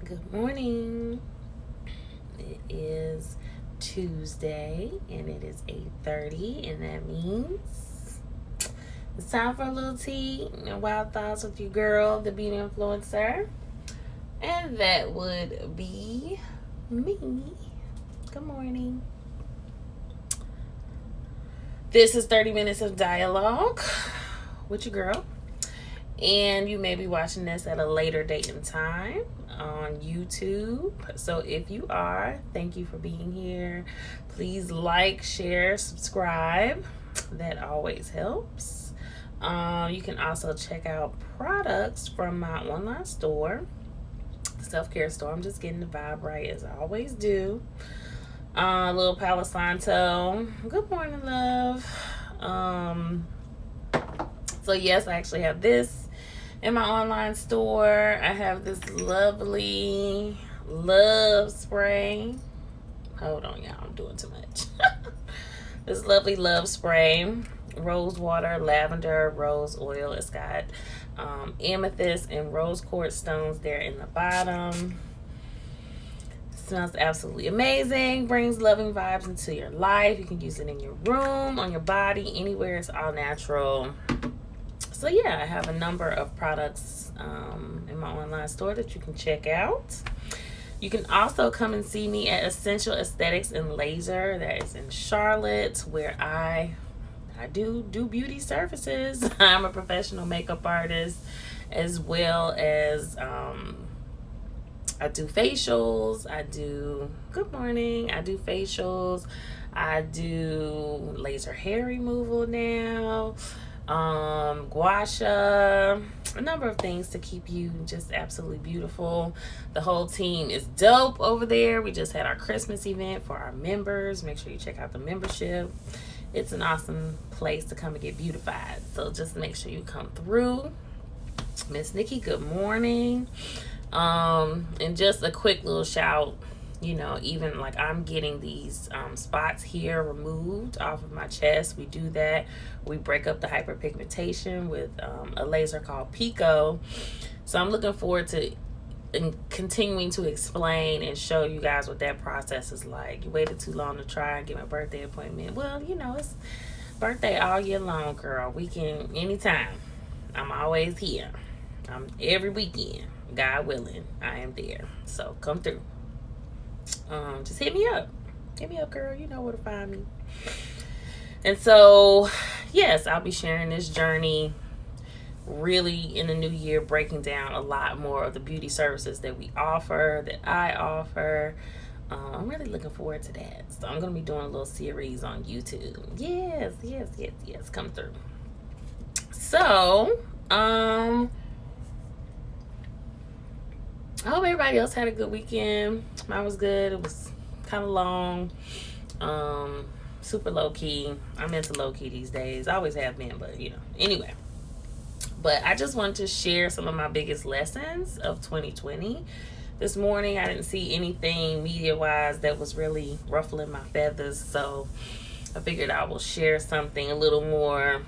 Good morning. It is Tuesday and it is 8:30, and that means it's time for a little tea and wild thoughts with your girl, the beauty influencer. And that would be me. Good morning. This is 30 minutes of dialogue with your girl. And you may be watching this at a later date and time on YouTube. So if you are, thank you for being here. Please like, share, subscribe. That always helps. You can also check out products from my online store, self-care store. I'm just getting the vibe right as I always do. Little Palo Santo. Good morning, love. So yes, I actually have this in my online store. I have this lovely love spray. Hold on, y'all, I'm doing too much. This lovely love spray, rose water, lavender, rose oil. It's got amethyst and rose quartz stones there in the bottom. Smells absolutely amazing. Brings loving vibes into your life. You can use it in your room, on your body, anywhere. It's all natural. So yeah, I have a number of products in my online store that you can check out. You can also come and see me at Essential Aesthetics and Laser. That is in Charlotte, where I do beauty services. I'm a professional makeup artist, as well as I do facials. I do facials. I do laser hair removal now. Gua sha, a number of things to keep you just absolutely beautiful. The whole team is dope over there. We just had our Christmas event for our members. Make sure you check out the membership. It's an awesome place to come and get beautified. So just make sure you come through. Miss Nikki, good morning. And just a quick little shout, even like I'm getting these spots here removed off of my chest. We do that. We break up the hyperpigmentation with a laser called Pico. So I'm looking forward to continuing to explain and show you guys what that process is like. You waited too long to try and get my birthday appointment. Well, it's birthday all year long, girl. We can anytime. I'm always here. Every weekend, God willing, I am there. So come through. Just hit me up, girl. You know where to find me. And so yes, I'll be sharing this journey really in the new year, breaking down a lot more of the beauty services that I offer. I'm really looking forward to that. So I'm going to be doing a little series on YouTube. Yes, come through. So I hope everybody else had a good weekend. Mine was good. It was kind of long. Super low key. I'm into low key these days. I always have been, but anyway. But I just wanted to share some of my biggest lessons of 2020. This morning, I didn't see anything media-wise that was really ruffling my feathers. So I figured I will share something a little more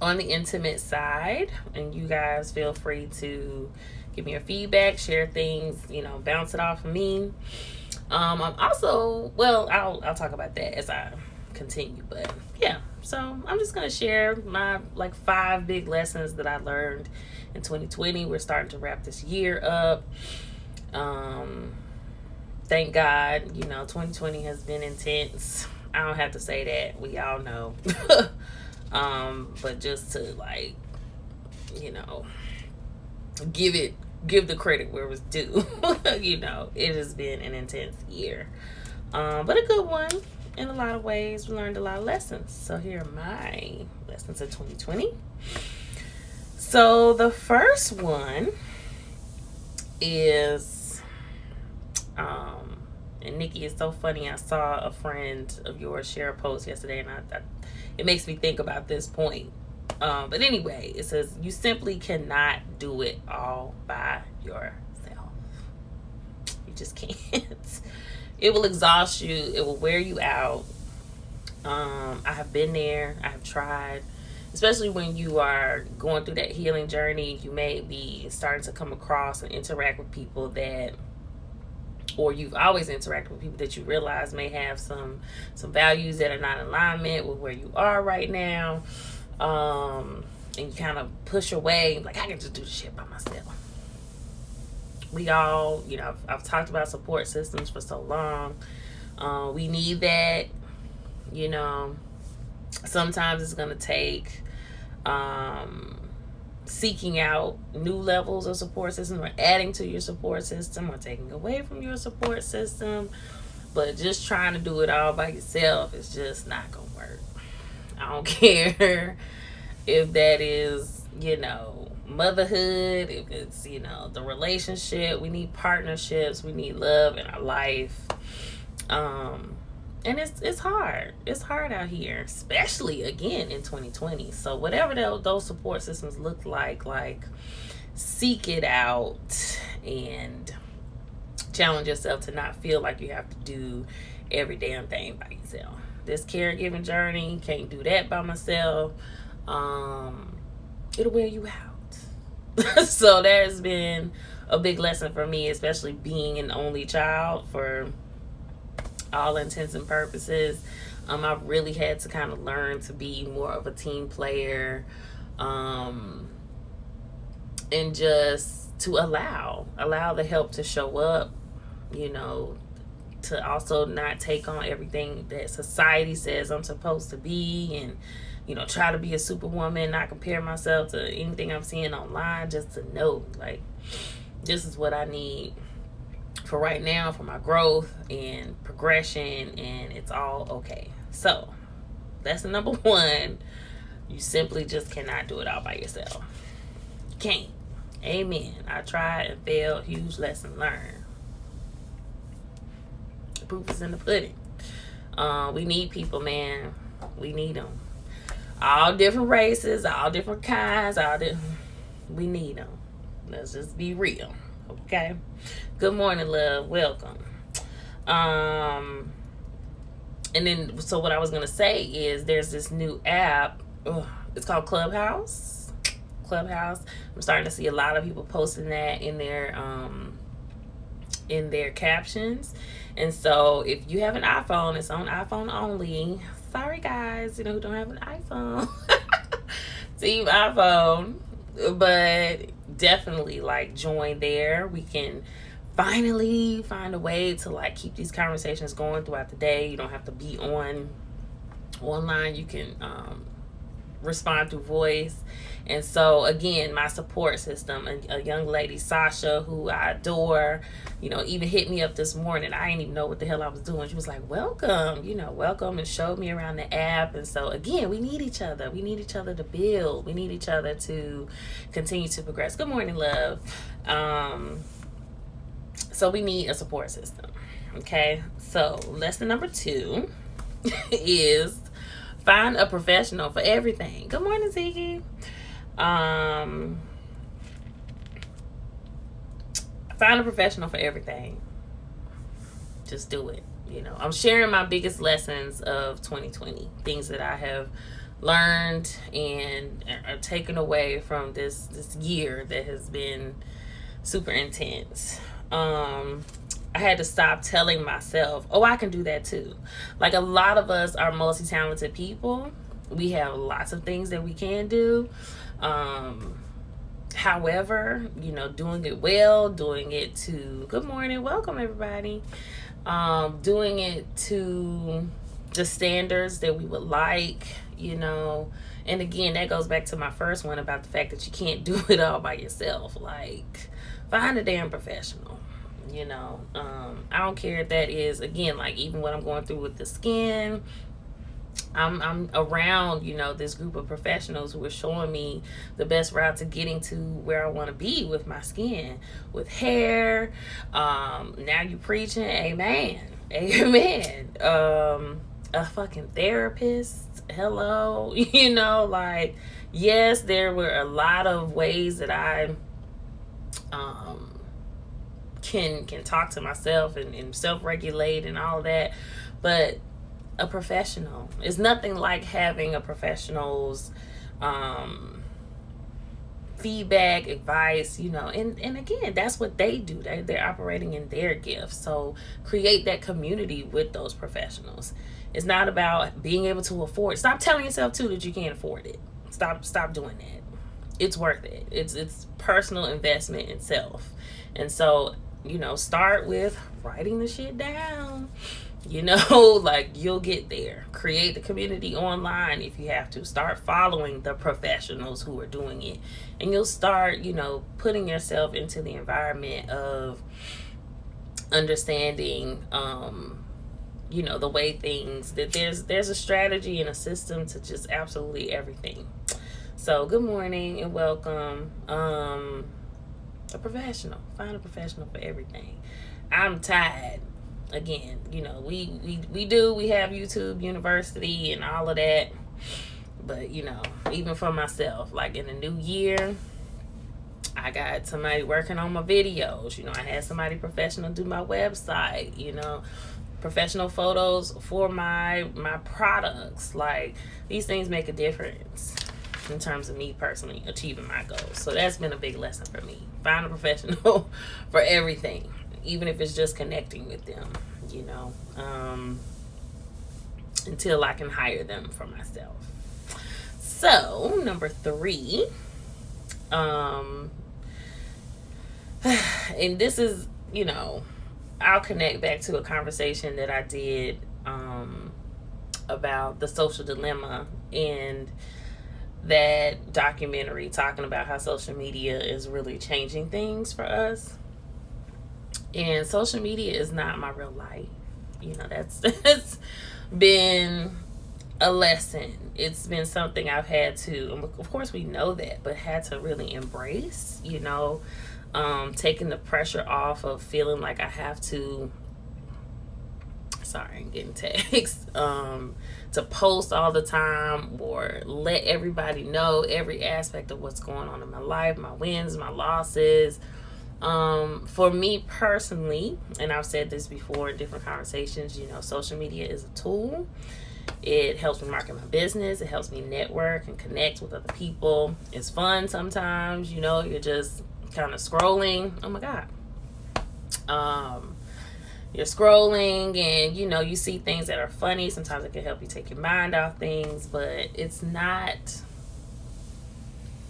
on the intimate side. And you guys feel free to give me your feedback, share things, bounce it off of me. I'm also, I'll talk about that as I continue, but yeah. So I'm just going to share my 5 big lessons that I learned in 2020. We're starting to wrap this year up. Thank God, 2020 has been intense. I don't have to say that. We all know. But just to give the credit where it was due. It has been an intense year. But a good one in a lot of ways. We learned a lot of lessons. So here are my lessons of 2020. So the first one is, and Nikki, it's so funny. I saw a friend of yours share a post yesterday, and it makes me think about this point. But anyway, it says you simply cannot do it all by yourself. You just can't. It will exhaust you. It will wear you out. I have been there. I have tried. especially when you are going through that healing journey, you may be starting to come across and interact with people that, or you've always interacted with people that you realize may have some values that are not in alignment with where you are right now. And you kind of push away, like, I can just do the shit by myself. We all, you know, I've talked about support systems for so long. We need that, you know. Sometimes it's going to take seeking out new levels of support system, or adding to your support system, or taking away from your support system. But just trying to do it all by yourself is just not going to work. I don't care if that is, you know, motherhood, if it's, you know, the relationship. We need partnerships. We need love in our life. And it's hard. It's hard out here, especially, again, in 2020. So whatever those support systems look like seek it out and challenge yourself to not feel like you have to do every damn thing by yourself. This caregiving journey, can't do that by myself. It'll wear you out. So there's been a big lesson for me, especially being an only child for all intents and purposes. I've really had to kind of learn to be more of a team player, and just to allow the help to show up, you know, to also not take on everything that society says I'm supposed to be, and, you know, try to be a superwoman, not compare myself to anything I'm seeing online, just to know, like, this is what I need for right now, for my growth and progression, and it's all okay. So lesson number 1, you simply just cannot do it all by yourself. You can't. Amen. I tried and failed. Huge lesson learned. The proof is in the pudding. We need people, man. We need them. All different races, all different kinds, we need them. Let's just be real. Okay. Good morning, love. Welcome. And then, so what I was gonna say is, there's this new app. It's called Clubhouse. I'm starting to see a lot of people posting that in their captions. And so, if you have an iPhone, it's on iPhone only. Sorry, guys, you know, who don't have an iPhone. Team iPhone. But definitely, like, join there. We can finally find a way to, like, keep these conversations going throughout the day. You don't have to be online. You can respond through voice. And so, again, my support system, a young lady, Sasha, who I adore, you know, even hit me up this morning. I didn't even know what the hell I was doing. She was like, welcome, and showed me around the app. And so, again, we need each other. We need each other to build. We need each other to continue to progress. Good morning, love. So we need a support system. Okay. So lesson number 2 is find a professional for everything. Good morning, Ziggy. Find a professional for everything. Just do it. You know, I'm sharing my biggest lessons of 2020, things that I have learned and are taken away from this year that has been super intense. I had to stop telling myself, oh, I can do that too. Like, a lot of us are multi-talented people. We have lots of things that we can do. However, you know, doing it well, doing it to, good morning, welcome everybody. Doing it to the standards that we would like, you know. And again, that goes back to my first one about the fact that you can't do it all by yourself. Like, find a damn professional, you know. I don't care if that is, again, like, even what I'm going through with the skin. I'm around, you know, this group of professionals who are showing me the best route to getting to where I want to be with my skin, with hair. Now you preaching, amen. A fucking therapist, hello. You know, like, yes, there were a lot of ways that I can talk to myself and self-regulate and all that, but a professional is nothing like having a professional's feedback, advice, and again, that's what they do. They're operating in their gifts. So create that community with those professionals. It's not about being able to afford. Stop telling yourself too that you can't afford it. Stop doing that. It's worth it. It's personal investment in self. And so, start with writing the shit down. Like, you'll get there. Create the community online if you have to. Start following the professionals who are doing it. And you'll start, putting yourself into the environment of understanding, the way things, that there's a strategy and a system to just absolutely everything. So, good morning and welcome. A professional. Find a professional for everything. I'm tired. Again, we have YouTube University and all of that. But, even for myself, like in the new year, I got somebody working on my videos. I had somebody professional do my website, professional photos for my products. Like, these things make a difference in terms of me personally achieving my goals. So that's been a big lesson for me. Find a professional for everything, even if it's just connecting with them, until I can hire them for myself. So, number 3, and this is, I'll connect back to a conversation that I did about the social dilemma and that documentary talking about how social media is really changing things for us. And social media is not my real life. That's been a lesson. It's been something I've had to, of course we know that, but had to really embrace, taking the pressure off of feeling like I have to, sorry, I'm getting texts, to post all the time or let everybody know every aspect of what's going on in my life, my wins, my losses. For me personally, and I've said this before in different conversations, social media is a tool. It helps me market my business. It helps me network and connect with other people. It's fun sometimes, you're just kind of scrolling. Oh my God. You're scrolling and, you see things that are funny. Sometimes it can help you take your mind off things, but it's not,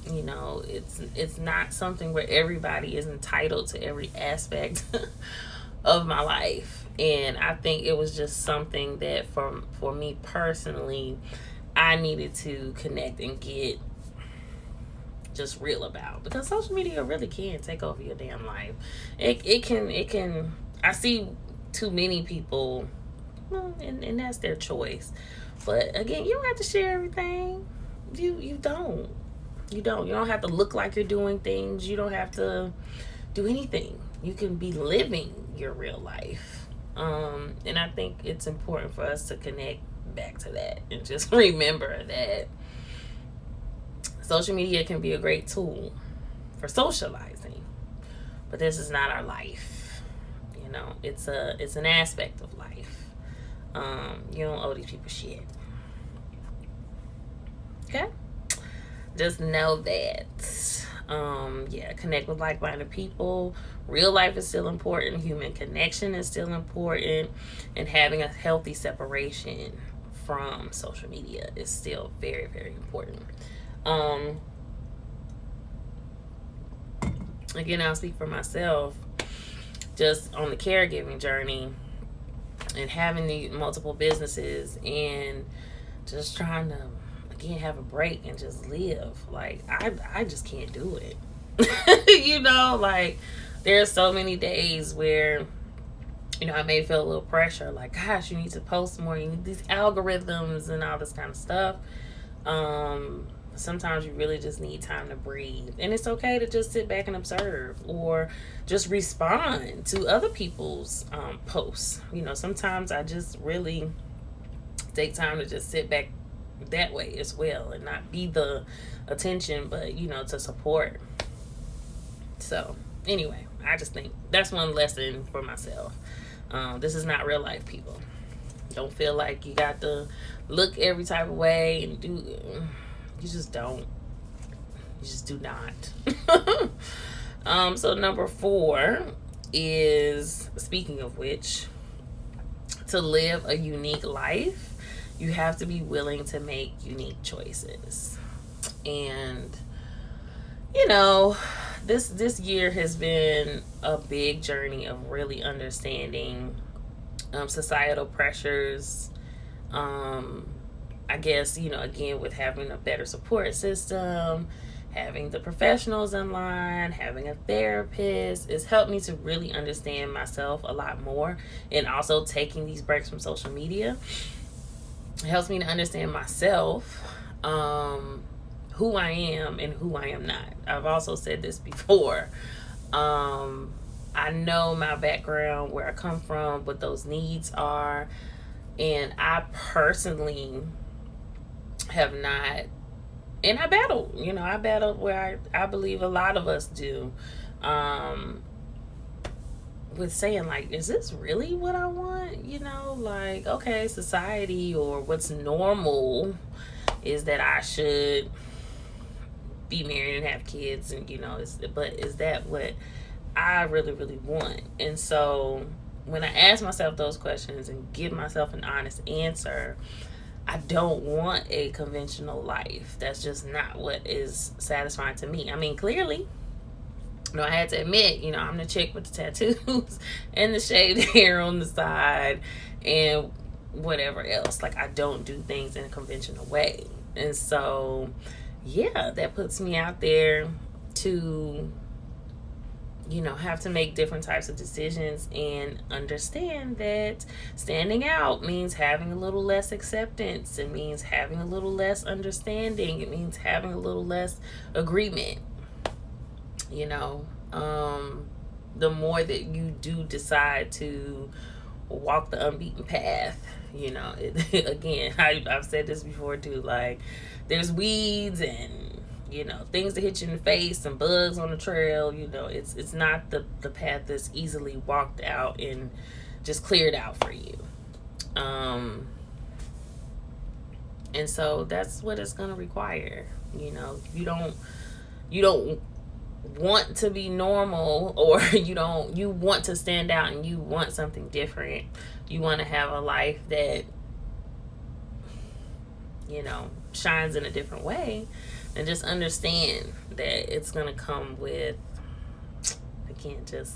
it's not something where everybody is entitled to every aspect of my life. And I think it was just something that for me personally, I needed to connect and get just real about, because social media really can take over your damn life. It can, I see too many people, well, and that's their choice. But again, you don't have to share everything. You don't have to look like you're doing things. You don't have to do anything. You can be living your real life. And I think it's important for us to connect back to that and just remember that social media can be a great tool for socializing, but this is not our life. It's an aspect of life. You don't owe these people shit. Okay? Just know that. Connect with like-minded people. Real life is still important. Human connection is still important. And having a healthy separation from social media is still very, very important. Again, I'll speak for myself. Just on the caregiving journey and having the multiple businesses and just trying to, again, have a break and just live. Like, I just can't do it. Like, there's so many days where, I may feel a little pressure. Like, gosh, you need to post more. You need these algorithms and all this kind of stuff. Sometimes you really just need time to breathe. And it's okay to just sit back and observe or just respond to other people's posts. Sometimes I just really take time to just sit back that way as well and not be the attention, but, to support. So, anyway, I just think that's one lesson for myself. This is not real life, people. Don't feel like you got to look every type of way and do... You just don't. You just do not. So number 4 is, speaking of which, to live a unique life, you have to be willing to make unique choices. And this year has been a big journey of really understanding societal pressures. I guess, again, with having a better support system, having the professionals in line, having a therapist, it's helped me to really understand myself a lot more. And also taking these breaks from social media, it helps me to understand myself, who I am and who I am not. I've also said this before. I know my background, where I come from, what those needs are. And I personally have not, and I battle where I believe a lot of us do, with saying, like, is this really what I want? Like, okay, society or what's normal is that I should be married and have kids, and but is that what I really, really want? And so when I ask myself those questions and give myself an honest answer, I don't want a conventional life. That's just not what is satisfying to me. I mean, clearly, I had to admit, I'm the chick with the tattoos and the shaved hair on the side and whatever else. Like, I don't do things in a conventional way. And so, yeah, that puts me out there to, have to make different types of decisions and understand that standing out means having a little less acceptance. It means having a little less understanding. It means having a little less agreement. The more that you do decide to walk the unbeaten path, again, I've said this before too, like, there's weeds and things that hit you in the face and bugs on the trail. It's not the path that's easily walked out and just cleared out for you. And so that's what it's going to require. You don't want to be normal, or you want to stand out and you want something different. You want to have a life that shines in a different way. And just understand that it's going to come with, again, just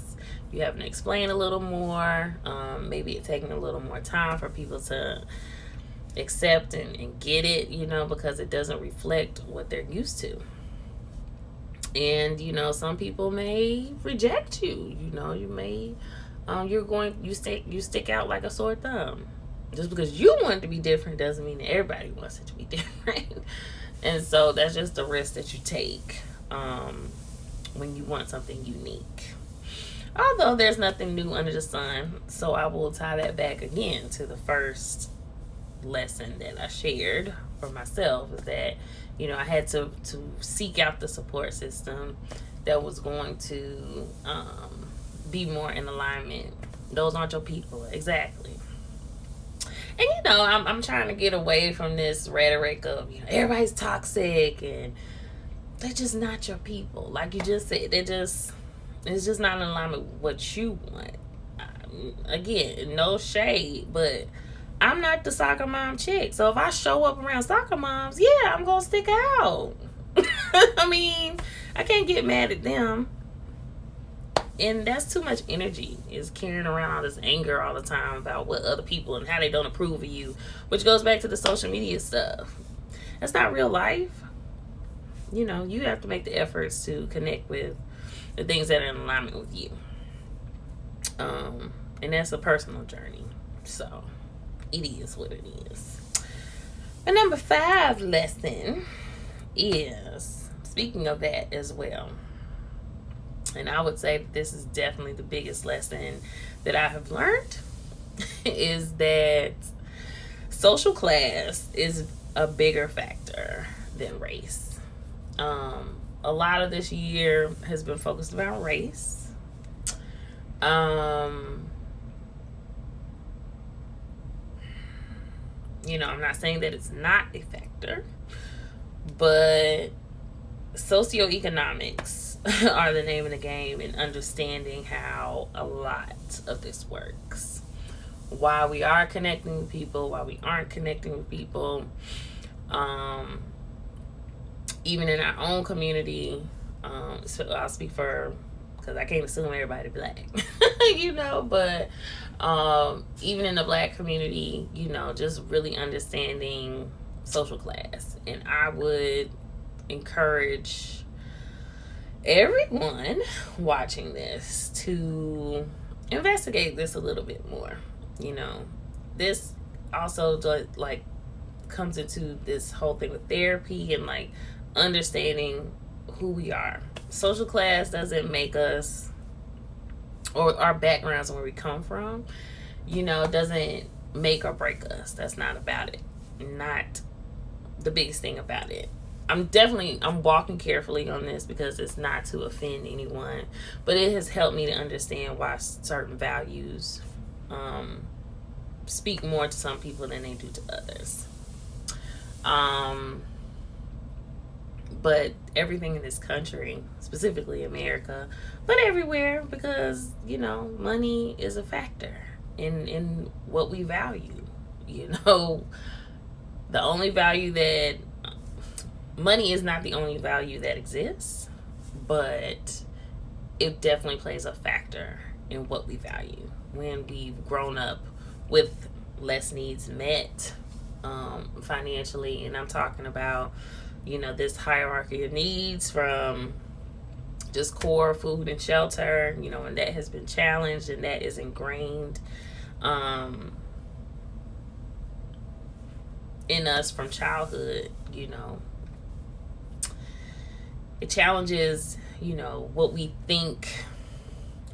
you having to explain a little more. Maybe it taking a little more time for people to accept and get it, because it doesn't reflect what they're used to. And, some people may reject you. You may, you stick out like a sore thumb. Just because you want it to be different doesn't mean that everybody wants it to be different. And so that's just the risk that you take when you want something unique. Although there's nothing new under the sun, so I will tie that back again to the first lesson that I shared for myself, is that I had to seek out the support system that was going to be more in alignment. Those aren't your people, exactly. And I'm trying to get away from this rhetoric of everybody's toxic and they're just not your people. Like you just said, it's just not in alignment with what you want. Again, no shade, but I'm not the soccer mom chick. So if I show up around soccer moms, yeah, I'm gonna stick out. I mean, I can't get mad at them. And that's too much energy, is carrying around all this anger all the time about what other people and how they don't approve of you, which goes back to the social media stuff. That's not real life. You have to make the efforts to connect with the things that are in alignment with you. And that's a personal journey. So it is what it is. And number 5 lesson is, speaking of that as well, and I would say that this is definitely the biggest lesson that I have learned, is that social class is a bigger factor than race. A lot of this year has been focused around race. I'm not saying that it's not a factor, But socioeconomics are the name of the game, and understanding how a lot of this works. Why we are connecting with people, why we aren't connecting with people. Even in our own community, so I'll speak for, because I can't assume everybody black, but even in the black community, just really understanding social class. And I would encourage everyone watching this to investigate this a little bit more. This also like comes into this whole thing with therapy and like understanding who we are. Social class doesn't make us, or our backgrounds and where we come from, doesn't make or break us. That's not about it. Not the biggest thing about it. I'm walking carefully on this because it's not to offend anyone, but it has helped me to understand why certain values speak more to some people than they do to others. But everything in this country, specifically America, but everywhere, because money is a factor in what we value. The only value that money is not the only value that exists, but it definitely plays a factor in what we value when we've grown up with less needs met financially. And I'm talking about this hierarchy of needs, from just core food and shelter, and that has been challenged, and that is ingrained in us from childhood. It challenges what we think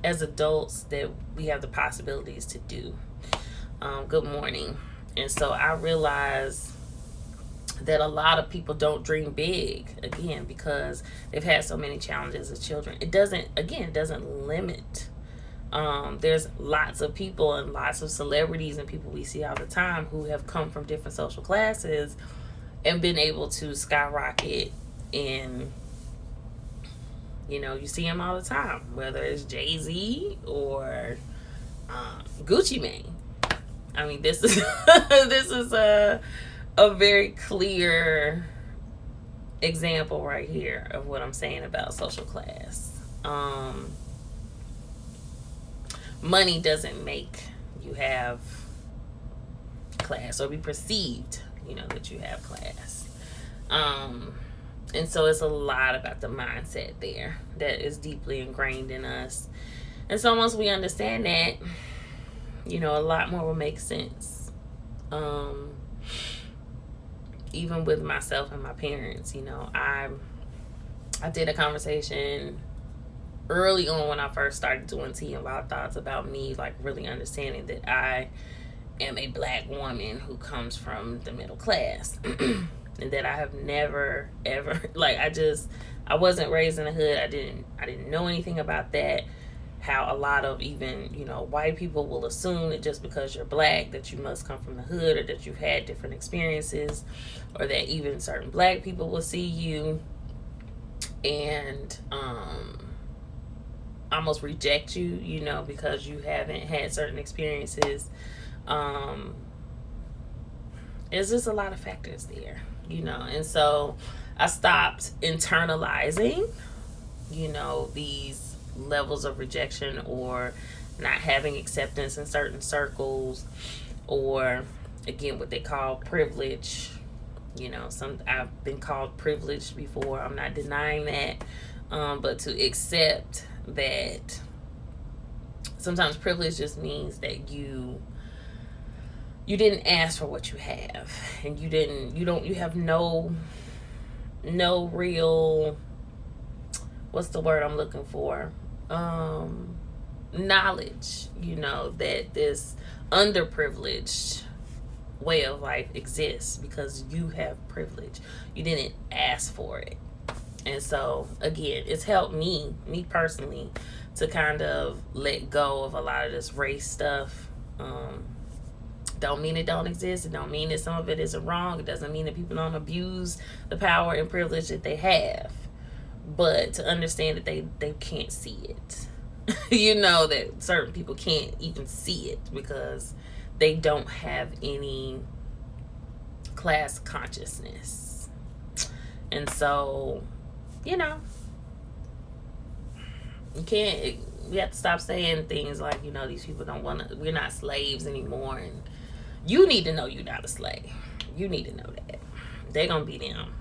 as adults that we have the possibilities to do. Good morning. And so I realize that a lot of people don't dream big, again, because they've had so many challenges as children. It doesn't limit. There's lots of people and lots of celebrities and people we see all the time who have come from different social classes and been able to skyrocket. And you see them all the time, whether it's Jay-Z or Gucci Mane. I mean, this is this is a very clear example right here of what I'm saying about social class. Money doesn't make you have class or be perceived, that you have class. And so it's a lot about the mindset there that is deeply ingrained in us. And so once we understand that, a lot more will make sense. Even with myself and my parents, I did a conversation early on when I first started doing Tea and Wild Thoughts about me, like really understanding that I am a black woman who comes from the middle class. And that I have never ever, I wasn't raised in the hood. I didn't know anything about that. How a lot of even white people will assume that just because you're black that you must come from the hood, or that you've had different experiences, or that even certain black people will see you and almost reject you, because you haven't had certain experiences. There's just a lot of factors there. And so I stopped internalizing, these levels of rejection or not having acceptance in certain circles, or again, what they call privilege. I've been called privileged before. I'm not denying that. But to accept that sometimes privilege just means that you didn't ask for what you have, and you have no real, what's the word I'm looking for? Knowledge, that this underprivileged way of life exists because you have privilege. You didn't ask for it. And so again, it's helped me personally to kind of let go of a lot of this race stuff. don't mean it don't exist. It don't mean that some of it isn't wrong. It doesn't mean that people don't abuse the power and privilege that they have. But to understand that they can't see it. That certain people can't even see it because they don't have any class consciousness. And so, you can't, we have to stop saying things like, these people don't want to, we're not slaves anymore. And you need to know you're not a slave. You need to know that. They're going to be them.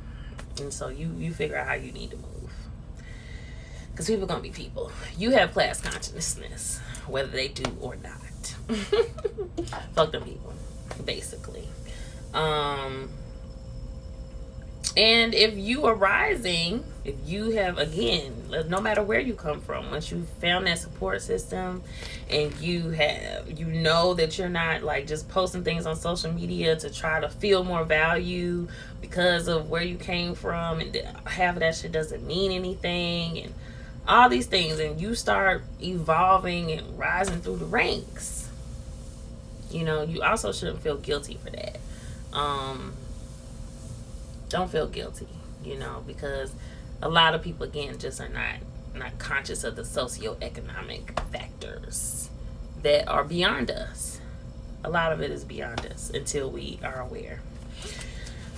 And so you figure out how you need to move. Because people are going to be people. You have class consciousness, whether they do or not. Fuck them people, basically. And if you are rising, if you have, again, no matter where you come from, once you found that support system and you know that you're not like just posting things on social media to try to feel more value because of where you came from, and half of that shit doesn't mean anything, and all these things, and you start evolving and rising through the ranks, you also shouldn't feel guilty for that. Don't feel guilty, because a lot of people, again, just are not conscious of the socioeconomic factors that are beyond us. A lot of it is beyond us until we are aware.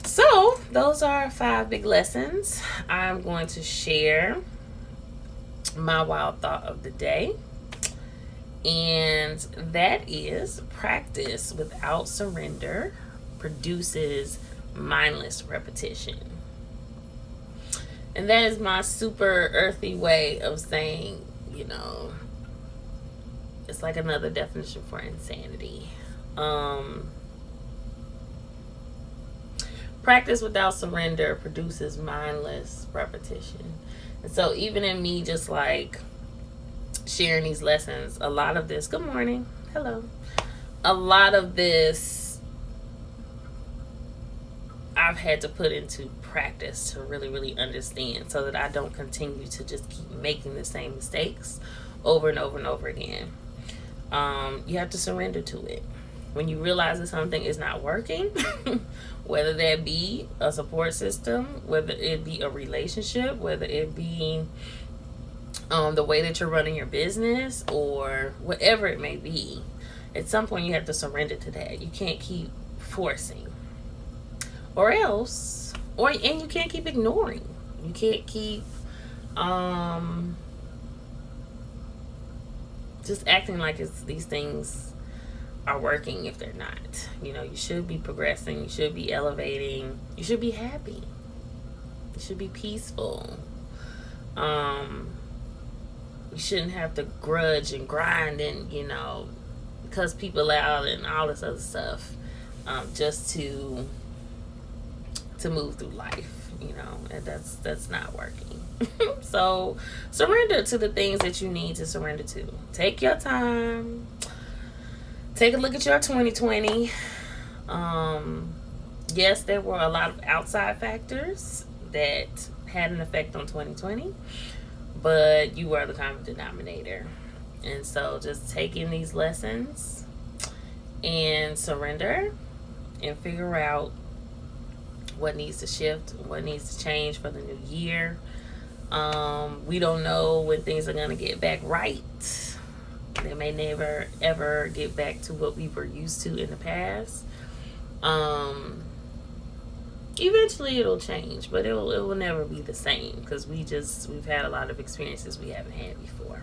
So those are 5 big lessons. I'm going to share my wild thought of the day, and that is: practice without surrender produces mindless repetition. And that is my super earthy way of saying, it's like another definition for insanity. Practice without surrender produces mindless repetition. And so even in me just like sharing these lessons, a lot of this, good morning, hello, a lot of this I've had to put into practice to really, really understand, so that I don't continue to just keep making the same mistakes over and over and over again. You have to surrender to it. When you realize that something is not working, whether that be a support system, whether it be a relationship, whether it be the way that you're running your business, or whatever it may be, at some point you have to surrender to that. You can't keep forcing. And you can't keep ignoring. You can't keep just acting like these things are working if they're not. You should be progressing. You should be elevating. You should be happy. You should be peaceful. You shouldn't have to grudge and grind and, cuss people out and all this other stuff just to move through life, and that's not working. So surrender to the things that you need to surrender to. Take your time. Take a look at your 2020. Yes, there were a lot of outside factors that had an effect on 2020, but you were the common denominator. And so just take in these lessons and surrender and figure out what needs to shift, what needs to change for the new year. We don't know when things are going to get back right. They may never ever get back to what we were used to in the past. Eventually it'll change, but it will never be the same, because we've had a lot of experiences we haven't had before.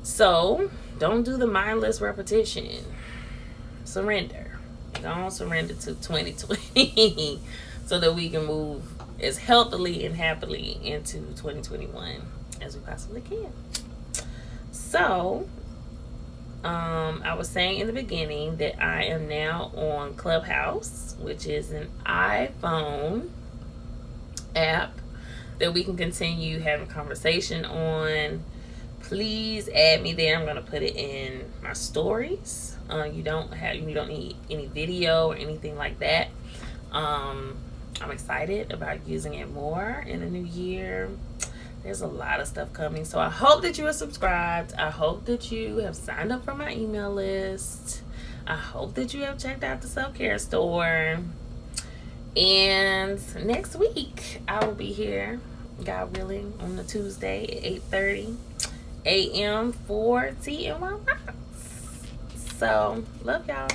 So don't do the mindless repetition. Surrender. Don't surrender to 2020 so that we can move as healthily and happily into 2021 as we possibly can. So, I was saying in the beginning that I am now on Clubhouse, which is an iPhone app that we can continue having conversation on. Please add me there. I'm going to put it in my stories. You don't need any video or anything like that. I'm excited about using it more in the new year. There's a lot of stuff coming. So I hope that you are subscribed. I hope that you have signed up for my email list. I hope that you have checked out the self-care store. And next week, I will be here, God willing, on the Tuesday at 8:30 a.m. for Tea and Wild Thoughts. So, love y'all.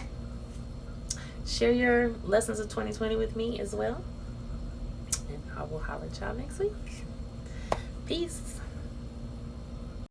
Share your lessons of 2020 with me as well. And I will holler at y'all next week. Peace.